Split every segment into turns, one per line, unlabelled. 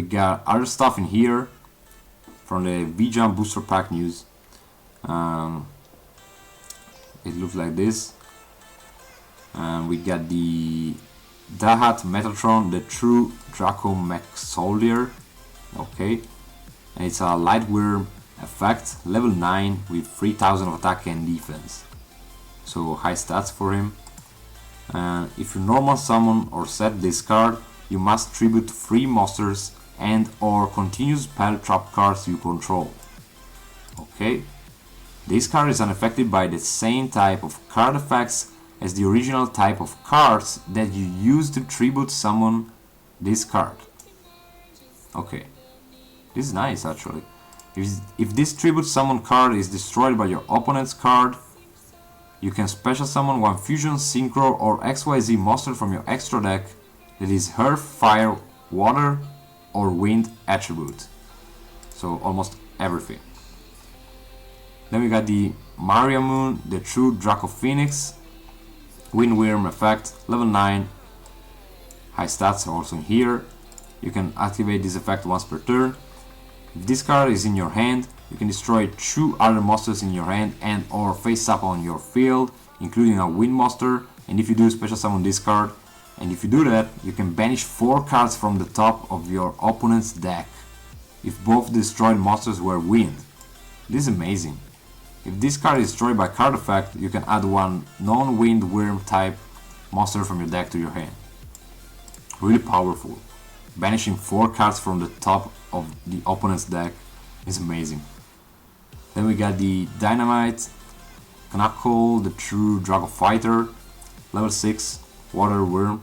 got other stuff in here from the Vjump booster pack news. It looks like this. And we got the Dahat Metatron, the True Draco Mech Soldier. Okay, and it's a light worm effect, level 9 with 3000 of attack and defense. So high stats for him. And if you normal summon or set this card, you must tribute 3 monsters and or continuous spell trap cards you control. Okay, this card is unaffected by the same type of card effects as the original type of cards that you use to tribute summon this card. Okay, this is nice actually. If this tribute summon card is destroyed by your opponent's card, you can special summon one fusion, synchro or XYZ monster from your extra deck that is earth, fire, water or wind attribute. So almost everything. Then we got the Mariamun, the True Draco Phoenix, Wind Worm effect, level 9, high stats also in here. You can activate this effect once per turn. If this card is in your hand, you can destroy 2 other monsters in your hand and or face up on your field, including a wind monster, and if you do, special summon this card. And if you do that, you can banish 4 cards from the top of your opponent's deck if both destroyed monsters were wind. This is amazing. If this card is destroyed by card effect, you can add one non-wind worm type monster from your deck to your hand. Really powerful. Banishing 4 cards from the top of the opponent's deck is amazing. Then we got the Dynamite Knuckle, the True Dragon Fighter, level 6, Water Worm.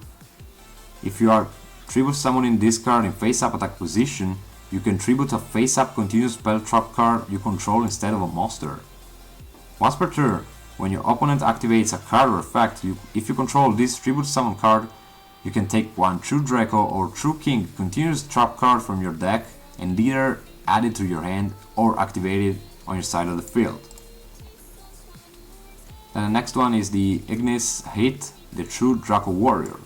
If you are tribute summoning this card in face-up attack position, you can tribute a face-up continuous spell trap card you control instead of a monster. Once per turn, when your opponent activates a card or effect, if you control this tribute summon card, you can take one True Draco or True King continuous trap card from your deck and either add it to your hand or activate it on your side of the field. Then the next one is the Ignis Hit, the True Draco Warrior.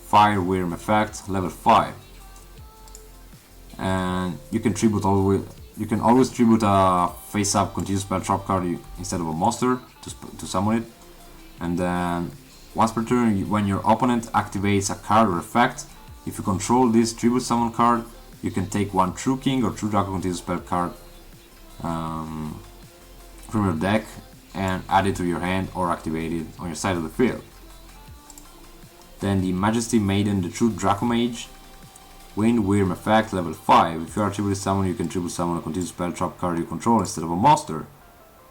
Fire Worm effect, level 5. And you can always tribute a face-up continuous spell trap card instead of a monster to summon it. And then once per turn, when your opponent activates a card or effect, if you control this tribute summon card, you can take one True King or True Draco continuous spell card from your deck and add it to your hand or activate it on your side of the field. Then the Majesty Maiden, the True Draco Mage. Wind Worm effect, level 5. If you are tribute summon, you can tribute summon a continuous spell trap card you control instead of a monster.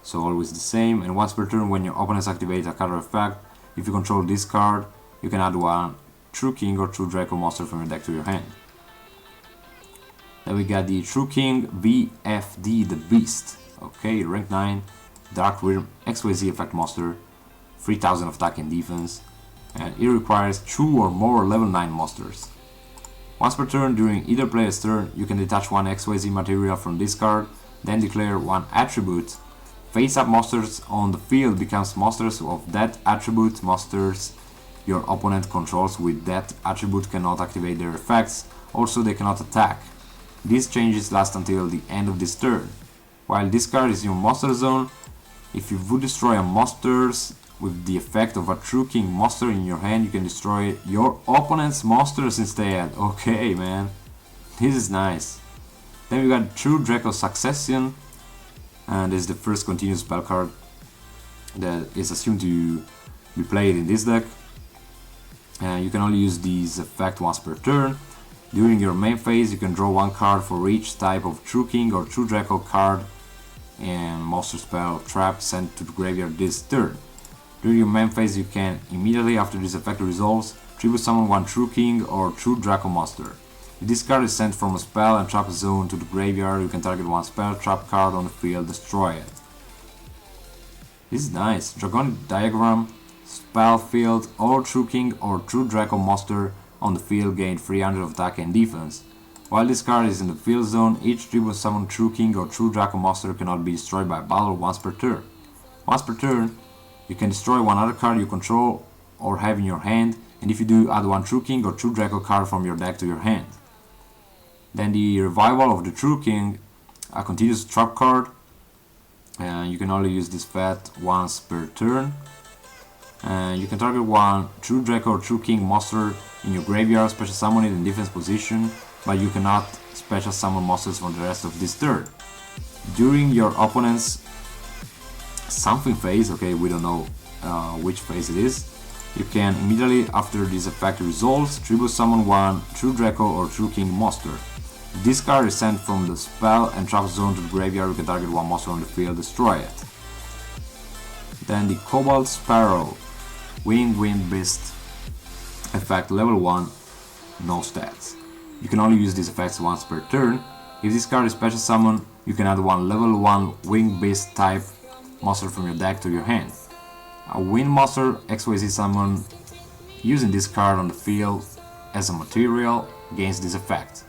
So always the same. And once per turn, when your opponents activate a card or effect, if you control this card, you can add one True King or True Draco monster from your deck to your hand. Then we got the True King VFD, the Beast. Okay, rank 9, Dark Worm XYZ effect monster, 3000 of attack and defense, and it requires 2 or more level 9 monsters. Once per turn, during either player's turn, you can detach one XYZ material from this card, then declare one attribute. Face-up monsters on the field becomes monsters of that attribute. Monsters your opponent controls with that attribute cannot activate their effects, also they cannot attack. These changes last until the end of this turn. While this card is in your monster zone, if you would destroy a monsters with the effect of a True King monster in your hand, you can destroy your opponent's monsters instead. Okay, man, this is nice. Then we got True Draco Succession, and this is the first continuous spell card that is assumed to be played in this deck. You can only use this effect once per turn. During your main phase, you can draw one card for each type of True King or True Draco card and monster spell trap sent to the graveyard this turn. During your main phase, you can, immediately after this effect resolves, tribute summon one True King or True Draco monster. If this card is sent from a spell and trap zone to the graveyard, you can target one spell trap card on the field, destroy it. This is nice. Dragonic Diagram, spell field, all True King or True Draco monster on the field gain 300 of attack and defense. While this card is in the field zone, each tribute summon True King or True Draco monster cannot be destroyed by battle once per turn. Once per turn, you can destroy one other card you control or have in your hand, and if you do, add one True King or True Draco card from your deck to your hand. Then the Revival of the True King, a continuous trap card. You can only use this effect once per turn. You can target one True Draco or True King monster in your graveyard, special summon it in defense position, but you cannot special summon monsters for the rest of this turn. During your opponent's something phase, okay, we don't know which phase it is, you can immediately after this effect resolves, tribute summon one True Draco or True King monster. If this card is sent from the spell and trap zone to the graveyard, you can target one monster on the field, destroy it. Then the Cobalt Sparrow, Wind Beast effect, level 1, no stats. You can only use these effects once per turn. If this card is special summon, you can add one level 1 Winged Beast type monster from your deck to your hand. A Wind monster XYZ summon using this card on the field as a material gains this effect.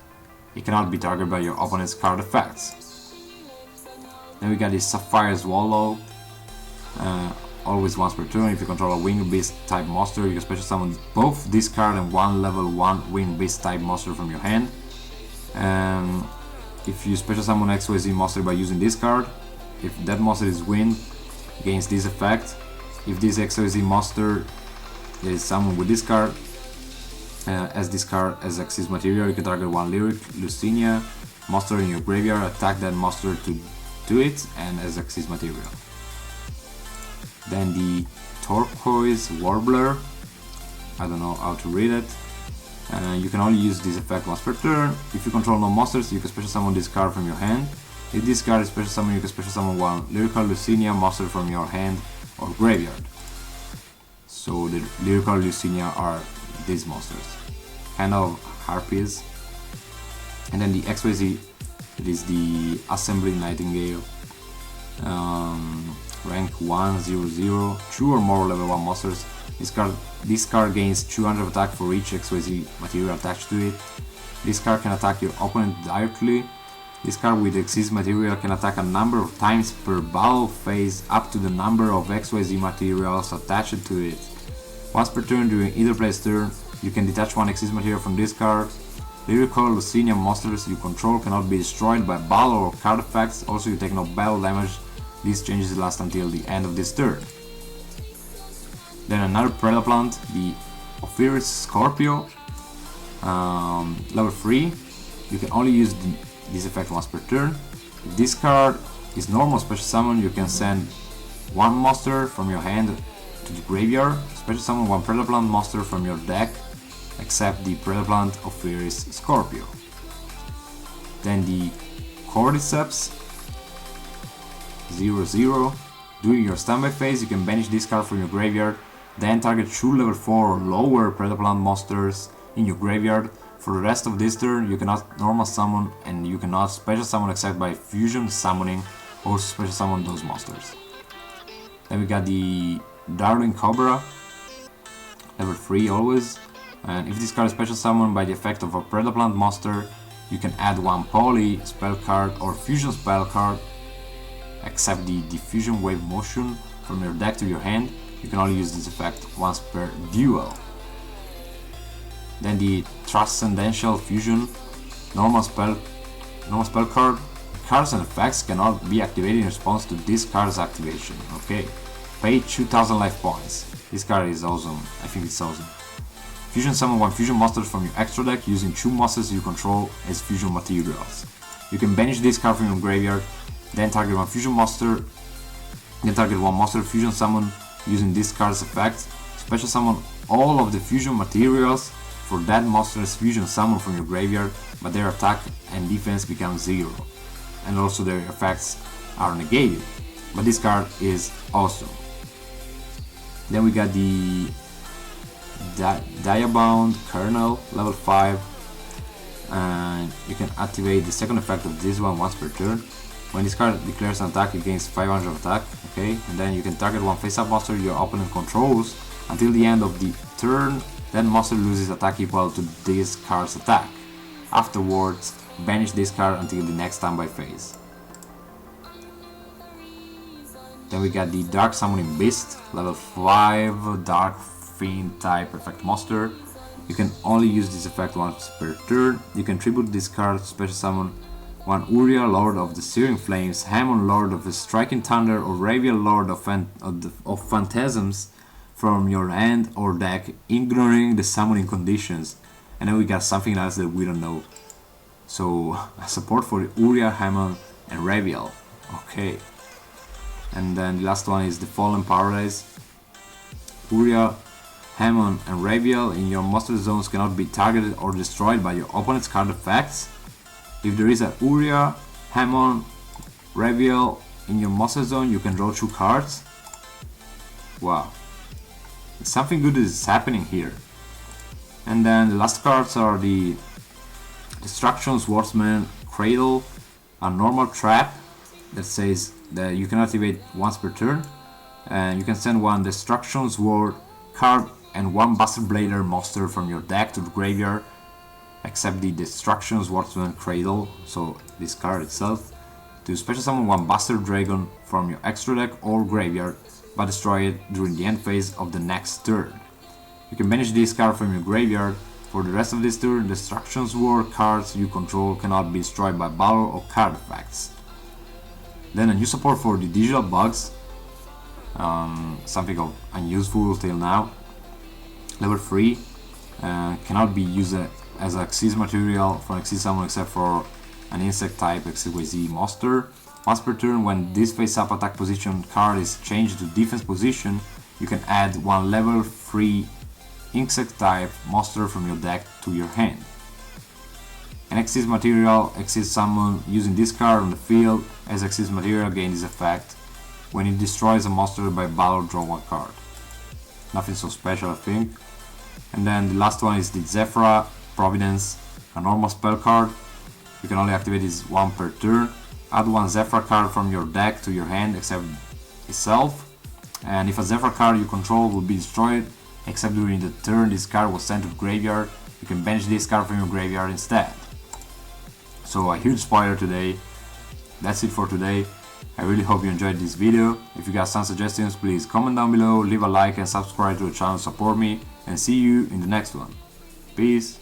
It cannot be targeted by your opponent's card effects. Then we got the Sapphire Swallow, always once per turn. If you control a Winged Beast type monster, you can special summon both this card and one level 1 Winged Beast type monster from your hand. If you special summon XYZ monster by using this card, if that monster is wind, gains this effect. If this XYZ monster is summoned with this card, as this card as Xyz material, you can target one Lyric Lucinia monster in your graveyard, attack that monster to do it, and as Xyz material. Then the Turquoise Warbler, I don't know how to read it. You can only use this effect once per turn. If you control no monsters, you can special summon this card from your hand. If this card is special summon, you can special summon one Lyrical Lucinia monster from your hand or graveyard. So the Lyrical Lucinia are these monsters, kind of harpies. And then the XYZ, it is the Assembly Nightingale, rank 100, 2 or more level 1 monsters. This card gains 200 attack for each XYZ material attached to it. This card can attack your opponent directly. This card with Xyz material can attack a number of times per battle phase up to the number of XYZ materials attached to it. Once per turn during either player's turn, you can detach one Xyz material from this card. Lyrical Lucinia monsters you control cannot be destroyed by battle or card effects. Also, you take no battle damage. These changes last until the end of this turn. Then another Predaplant, the Ophiris Scorpio, level 3. You can only use this effect once per turn. If this card is normal special summon, you can send one monster from your hand to the graveyard, special summon one Predaplant monster from your deck, except the Predaplant Ophiris Scorpio. Then the Cordyceps 0/0. During your standby phase, you can banish this card from your graveyard, then target 2 level 4 or lower Predaplant monsters in your graveyard. For the rest of this turn, you cannot normal summon and you cannot special summon except by fusion summoning or special summon those monsters. Then we got the Darling Cobra, level 3 always. And if this card is special summoned by the effect of a Predaplant monster, you can add one Poly spell card or fusion spell card, except the Diffusion Wave Motion from your deck to your hand. You can only use this effect once per duel. Then the Transcendental Fusion, normal spell card. Cards and effects cannot be activated in response to this card's activation. Okay, pay 2000 life points. This card is awesome. I think it's awesome. Fusion summon one fusion monster from your extra deck using 2 monsters you control as fusion materials. You can banish this card from your graveyard, then target one fusion monster, then target one monster fusion summon using this card's effect. Special summon all of the fusion materials for that monster's fusion summon from your graveyard, but their attack and defense become 0. And also their effects are negated. But this card is awesome. Then we got the Diabound Kernel, level 5. And you can activate the second effect of this one once per turn. When this card declares an attack, it gains 500 attack, okay? And then you can target one face-up monster your opponent controls until the end of the turn. That monster loses attack equal to this card's attack. Afterwards, banish this card until the next standby phase. Then we got the Dark Summoning Beast, level 5, Dark Fiend type effect monster. You can only use this effect once per turn. You can tribute this card to special summon one Uriah, Lord of the Searing Flames, Hamon, Lord of the Striking Thunder, or Raviel, Lord of Phantasms from your hand or deck, ignoring the summoning conditions. And then we got something else that we don't know. So, support for Uriah, Hamon, and Raviel. Okay. And then the last one is the Fallen Paradise. Uriah, Hamon, and Raviel in your monster zones cannot be targeted or destroyed by your opponent's card effects. If there is a Uriah, Hamon, Raviel in your monster zone, you can draw 2 cards. Wow. Something good is happening here. And then the last cards are the Destruction Swordsman Cradle, a normal trap that says that you can activate once per turn. And you can send one Destruction Sword card and one Buster Blader monster from your deck to the graveyard, except the Destruction Swordsman Cradle, so this card itself, to special summon one Buster Dragon from your extra deck or graveyard, but destroy it during the end phase of the next turn. You can banish this card from your graveyard. For the rest of this turn, Destruction Sword cards you control cannot be destroyed by battle or card effects. Then a new support for the digital bugs, something of unuseful till now. Level 3, cannot be used as a Xyz material for Xyz summon except for an insect type XYZ monster. Once per turn, when this face-up attack position card is changed to defense position, you can add one level 3 insect type monster from your deck to your hand. An Xyz material Xyz summon using this card on the field as Xyz material gains this effect. When it destroys a monster by battle, draw 1 card. Nothing so special, I think. And then the last one is the Zephyra Providence, a normal spell card. You can only activate this 1 per turn. Add 1 Zephyra card from your deck to your hand except itself. And if a Zephyra card you control will be destroyed, except during the turn this card was sent to the graveyard, you can banish this card from your graveyard instead. So a huge spoiler today. That's it for today. I really hope you enjoyed this video. If you got some suggestions, please comment down below, leave a like and subscribe to the channel to support me, and see you in the next one. Peace!